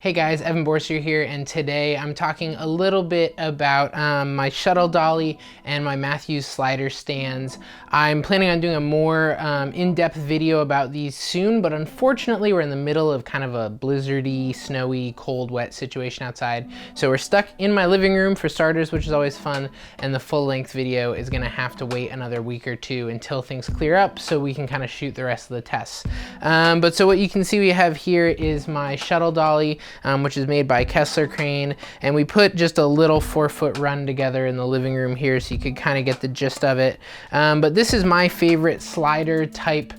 Hey guys, Evan Bourcier here, and today I'm talking a little bit about my Shuttle Dolly and my Matthews slider stands. I'm planning on doing a more in-depth video about these soon, but unfortunately we're in the middle of kind of a blizzardy, snowy, cold, wet situation outside. So we're stuck in my living room for starters, which is always fun, and the full-length video is gonna have to wait another week or two until things clear up so we can kind of shoot the rest of the tests. But so what you can see we have here is my Shuttle Dolly, which is made by Kessler crane, and we put just a little 4-foot run together in the living room here so you could kind of get the gist of it. But this is my favorite slider type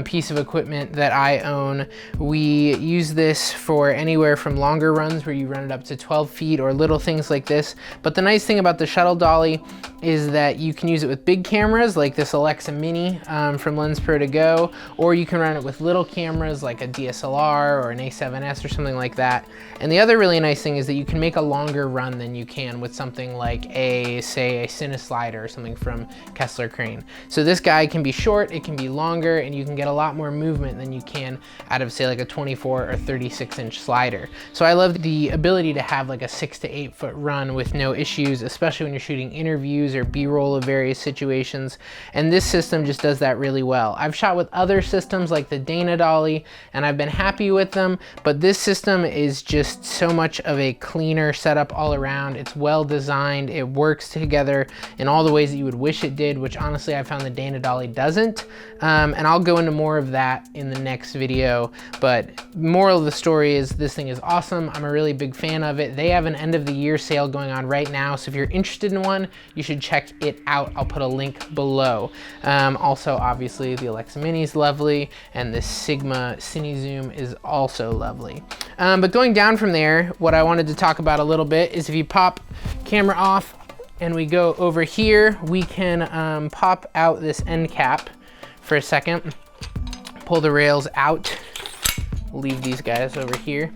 piece of equipment that I own. We use this for anywhere from longer runs where you run it up to 12 feet or little things like this. But the nice thing about the Shuttle Dolly is that you can use it with big cameras like this Alexa Mini from Lens Pro to Go, or you can run it with little cameras like a DSLR or an A7S or something like that. And the other really nice thing is that you can make a longer run than you can with something like say a Cineslider or something from Kessler crane. So this guy can be short, it can be longer, and you can get a lot more movement than you can out of say like a 24 or 36-inch slider. So I love the ability to have like a 6 to 8 foot run with no issues, especially when you're shooting interviews or B-roll of various situations. And this system just does that really well. I've shot with other systems like the Dana Dolly, and I've been happy with them, but this system is just so much of a cleaner setup all around. It's well designed, it works together in all the ways that you would wish it did, which honestly I found the Dana Dolly doesn't. And I'll go into more of that in the next video, but moral of the story is this thing is awesome. I'm a really big fan of it. They have an end of the year sale going on right now, so if you're interested in one, you should check it out. I'll put a link below. Also, obviously, the Alexa Mini is lovely, and the Sigma Cine Zoom is also lovely. But going down from there, what I wanted to talk about a little bit is if you pop camera off and we go over here, we can pop out this end cap for a second, pull the rails out, leave these guys over here.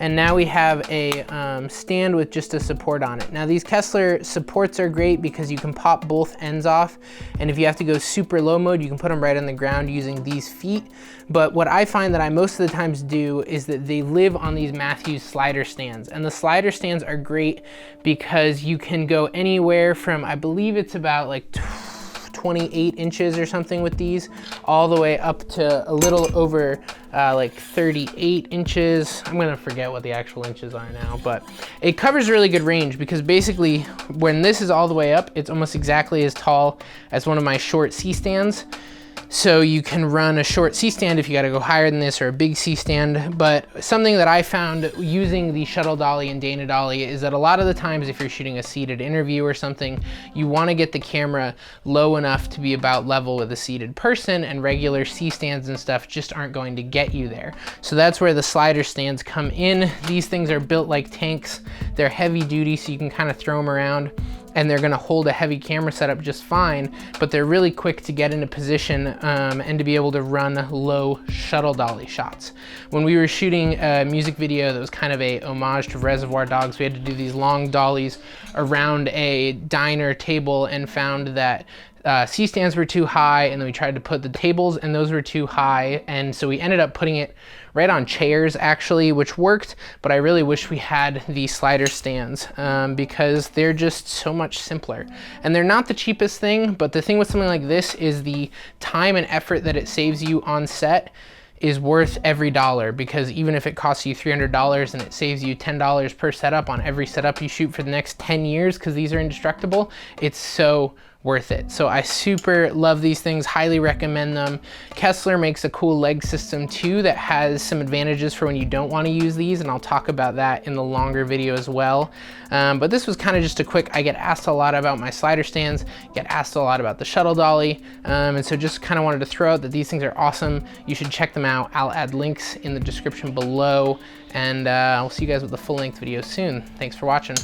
And now we have a stand with just a support on it. Now these Kessler supports are great because you can pop both ends off, and if you have to go super low mode, you can put them right on the ground using these feet. But what I find that I most of the times do is that they live on these Matthews slider stands. And the slider stands are great because you can go anywhere from, I believe it's about like 28 inches or something with these, all the way up to a little over like 38 inches. I'm gonna forget what the actual inches are now, but it covers really good range because basically when this is all the way up, it's almost exactly as tall as one of my short C-stands. So you can run a short C-stand if you gotta go higher than this, or a big C-stand. But something that I found using the Shuttle Dolly and Dana Dolly is that a lot of the times if you're shooting a seated interview or something, you wanna get the camera low enough to be about level with a seated person, and regular C-stands and stuff just aren't going to get you there. So that's where the slider stands come in. These things are built like tanks. They're heavy duty, so you can kind of throw them around, and they're gonna hold a heavy camera setup just fine, but they're really quick to get into position and to be able to run low Shuttle Dolly shots. When we were shooting a music video that was kind of a homage to Reservoir Dogs, we had to do these long dollies around a diner table and found that C-stands were too high, and then we tried to put the tables and those were too high, and so we ended up putting it right on chairs actually, which worked, but I really wish we had the slider stands because they're just so much simpler. And they're not the cheapest thing, but the thing with something like this is the time and effort that it saves you on set is worth every dollar, because even if it costs you $300 and it saves you $10 per setup on every setup you shoot for the next 10 years, because these are indestructible, it's so worth it. So I super love these things, highly recommend them. Kessler makes a cool leg system too that has some advantages for when you don't want to use these, and I'll talk about that in the longer video as well. But this was kind of just a quick, I get asked a lot about my slider stands, get asked a lot about the Shuttle Dolly, and so just kind of wanted to throw out that these things are awesome. You should check them out. I'll add links in the description below, and I'll see you guys with the full-length video soon. Thanks for watching.